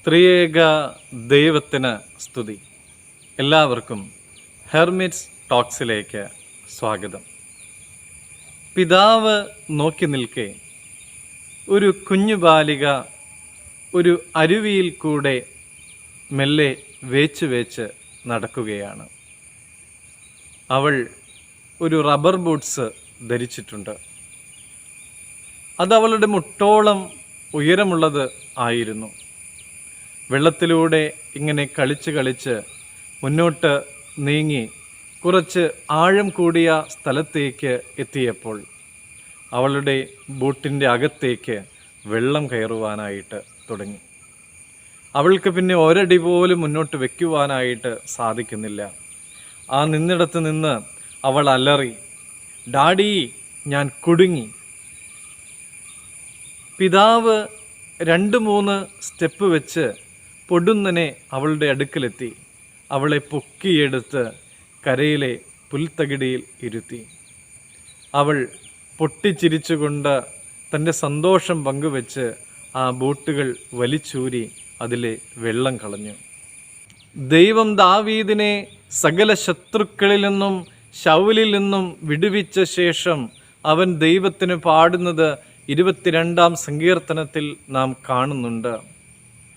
ത്രിയേക ദൈവത്തിന് സ്തുതി. എല്ലാവർക്കും ഹെർമിറ്റ്സ് ടോക്സിലേക്ക് സ്വാഗതം. പിതാവ് നോക്കി നിൽക്കെ ഒരു കുഞ്ഞു ബാലിക ഒരു അരുവിയിൽ കൂടെ മെല്ലെ വേച്ച് നടക്കുകയാണ്. അവൾ ഒരു റബ്ബർ ബൂട്ട്സ് ധരിച്ചിട്ടുണ്ട്. അത് അവളുടെ മുട്ടോളം ഉയരമുള്ളത് ആയിരുന്നു. വെള്ളത്തിലൂടെ ഇങ്ങനെ കളിച്ച് മുന്നോട്ട് നീങ്ങി കുറച്ച് ആഴം കൂടിയ സ്ഥലത്തേക്ക് എത്തിയപ്പോൾ അവളുടെ ബൂട്ടിൻ്റെ അകത്തേക്ക് വെള്ളം കയറുവാനായിട്ട് തുടങ്ങി. അവൾക്ക് പിന്നെ ഒരടി പോലും മുന്നോട്ട് വയ്ക്കുവാനായിട്ട് സാധിക്കുന്നില്ല. ആ നിന്നിടത്ത് നിന്ന് അവൾ അലറി, "ഡാഡി, ഞാൻ കുടുങ്ങി." പിതാവ് 2-3 സ്റ്റെപ്പ് വെച്ച് പൊടുന്നനെ അവളുടെ അടുക്കലെത്തി അവളെ പൊക്കിയെടുത്ത് കരയിലെ പുൽത്തകിടിയിൽ ഇരുത്തി. അവൾ പൊട്ടിച്ചിരിച്ചുകൊണ്ട് തൻ്റെ സന്തോഷം പങ്കുവെച്ച് ആ ബൂട്ടുകൾ വലിച്ചൂരി അതിലെ വെള്ളം കളഞ്ഞു. ദൈവം ദാവീദിനെ സകല ശത്രുക്കളിൽ നിന്നും ശൗലിൽ നിന്നും വിടുവിച്ച ശേഷം അവൻ ദൈവത്തിന് പാടുന്നത് 22-ാം സങ്കീർത്തനത്തിൽ നാം കാണുന്നുണ്ട്.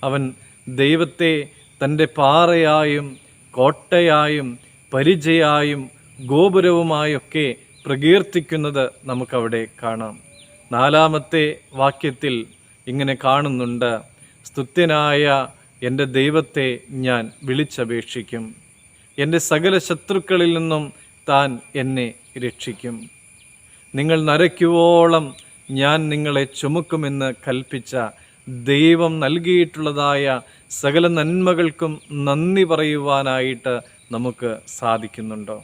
അവൻ ദൈവത്തെ തൻ്റെ പാറയായും കോട്ടയായും പരിചയായും ഗോപുരവുമായൊക്കെ പ്രകീർത്തിക്കുന്നത് നമുക്കവിടെ കാണാം. 4-ാമത്തെ വാക്യത്തിൽ ഇങ്ങനെ കാണുന്നുണ്ട്, "സ്തുത്യനായ എൻ്റെ ദൈവത്തെ ഞാൻ വിളിച്ചപേക്ഷിക്കും. എൻ്റെ സകല ശത്രുക്കളിൽ നിന്നും താൻ എന്നെ രക്ഷിക്കും. നിങ്ങൾ നരയ്ക്കുവോളം ഞാൻ നിങ്ങളെ ചുമക്കുമെന്ന് കൽപ്പിച്ച ദൈവം നൽകിയിട്ടുള്ളതായ സകല നന്മകൾക്കും നന്ദി പറയുവാനായിട്ട് നമുക്ക് സാധിക്കുന്നുണ്ടോ?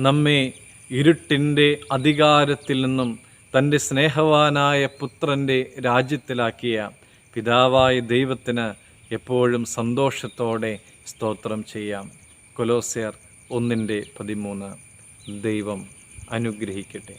നമ്മെ ഇരുട്ടിൻ്റെ അധികാരത്തിൽ നിന്നും തൻ്റെ സ്നേഹവാനായ പുത്രൻ്റെ രാജ്യത്തിലാക്കിയ പിതാവായ ദൈവത്തിന് എപ്പോഴും സന്തോഷത്തോടെ സ്തോത്രം ചെയ്യാം. കൊലോസ്യർ 1:13. ദൈവം അനുഗ്രഹിക്കട്ടെ.